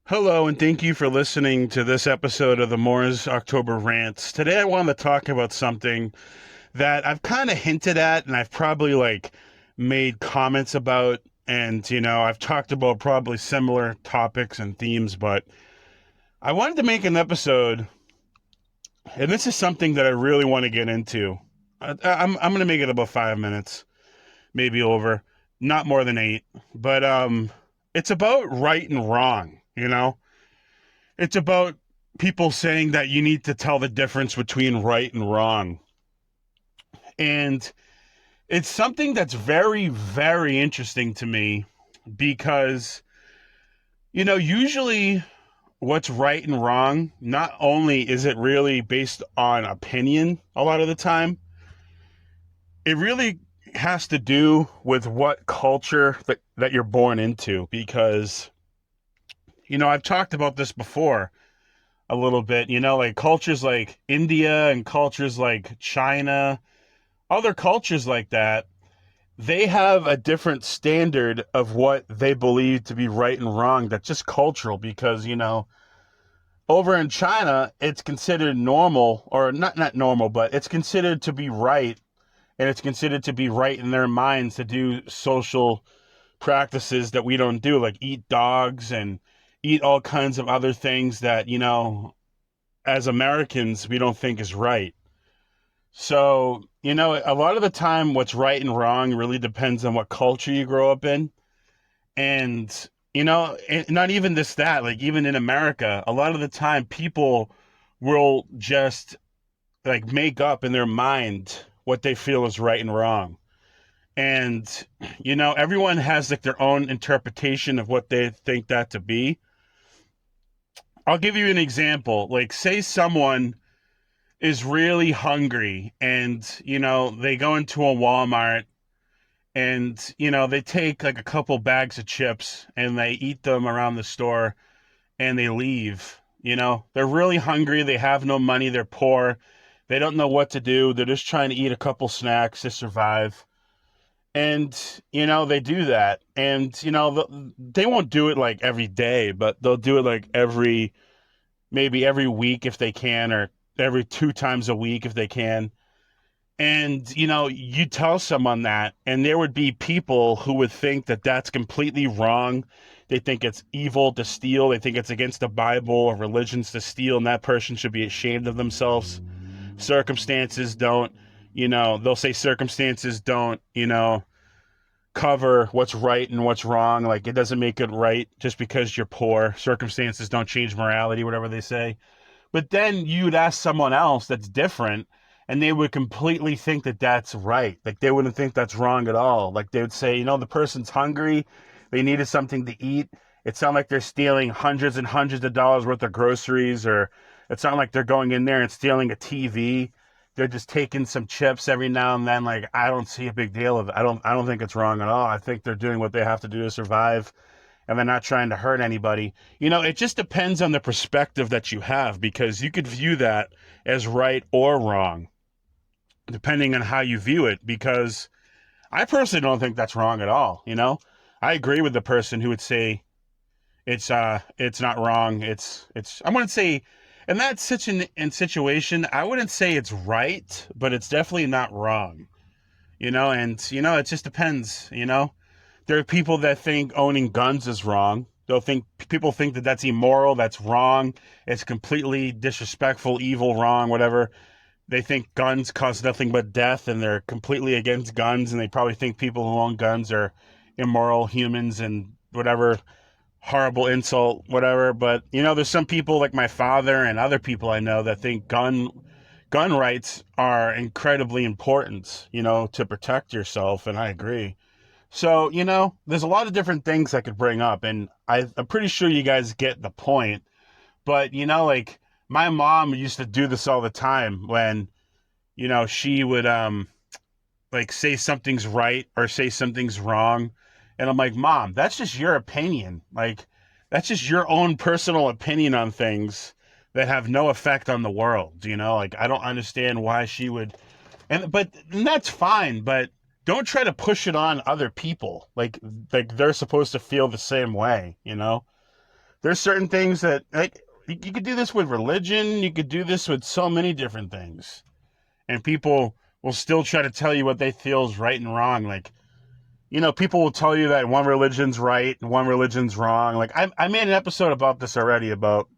Hello, and thank you for listening to this episode of the Moore's October Rants. Today, I want to talk about something that I've kind of hinted at, and I've probably made comments about, and I've talked about probably similar topics and themes, but I wanted to make an episode, and this is something that I really want to get into. I'm going to make it about 5 minutes, maybe over, not more than eight, but it's about right and wrong. It's about people saying that you need to tell the difference between right and wrong. And it's something that's very, very interesting to me because, usually what's right and wrong, not only is it really based on opinion a lot of the time, it really has to do with what culture that you're born into. Because, I've talked about this before a little bit, like cultures like India and cultures like China, other cultures like that, they have a different standard of what they believe to be right and wrong. That's just cultural because, over in China, it's considered normal, or not normal, but it's considered to be right. And it's considered to be right in their minds to do social practices that we don't do, like eat dogs and eat all kinds of other things that, as Americans, we don't think is right. So, a lot of the time, what's right and wrong really depends on what culture you grow up in. And, not even this, that, like even in America, a lot of the time people will just make up in their mind what they feel is right and wrong. And, everyone has their own interpretation of what they think that to be. I'll give you an example. Like, say someone is really hungry and, they go into a Walmart and, they take like a couple bags of chips and they eat them around the store and they leave. They're really hungry. They have no money. They're poor. They don't know what to do. They're just trying to eat a couple snacks to survive. And, they do that. And, they won't do it like every day, but they'll do it like maybe every week if they can, or every two times a week if they can. And, you tell someone that, and there would be people who would think that that's completely wrong. They think it's evil to steal. They think it's against the Bible or religions to steal, and that person should be ashamed of themselves. Circumstances don't, they'll say circumstances don't, cover what's right and what's wrong. Like, it doesn't make it right just because you're poor. Circumstances don't change morality, whatever they say. But then you'd ask someone else that's different, and they would completely think that that's right. Like, they wouldn't think that's wrong at all. Like, they would say, the person's hungry. They needed something to eat. It's not like they're stealing hundreds and hundreds of dollars worth of groceries, or it's not like they're going in there and stealing a TV. They're just taking some chips every now and then. Like, I don't see a big deal of it. I don't think it's wrong at all. I think they're doing what they have to do to survive, and they're not trying to hurt anybody. It just depends on the perspective that you have, because you could view that as right or wrong, depending on how you view it. Because I personally don't think that's wrong at all. I agree with the person who would say it's not wrong. I wouldn't say in that situation, I wouldn't say it's right, but it's definitely not wrong. And it just depends. There are people that think owning guns is wrong. People think that that's immoral, that's wrong, it's completely disrespectful, evil, wrong, whatever. They think guns cause nothing but death, and they're completely against guns, and they probably think people who own guns are immoral humans and whatever, horrible insult, whatever. But there's some people like my father and other people I know that think gun rights are incredibly important, to protect yourself, and I agree. So, there's a lot of different things I could bring up, and I'm pretty sure you guys get the point. But, like, my mom used to do this all the time when, she would, say something's right or say something's wrong. And I'm like, Mom, that's just your opinion. Like, that's just your own personal opinion on things that have no effect on the world. Like, I don't understand why she would, and that's fine, but don't try to push it on other people. Like they're supposed to feel the same way. There's certain things that, like, you could do this with religion. You could do this with so many different things. And people will still try to tell you what they feel is right and wrong. Like, people will tell you that one religion's right and one religion's wrong. Like, I made an episode about this already, about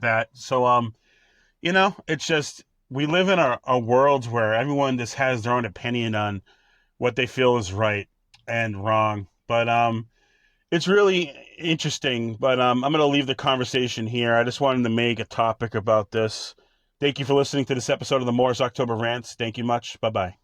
that. So, it's just, we live in a world where everyone just has their own opinion on what they feel is right and wrong. But it's really interesting. But I'm going to leave the conversation here. I just wanted to make a topic about this. Thank you for listening to this episode of the Morris October Rants. Thank you much. Bye-bye.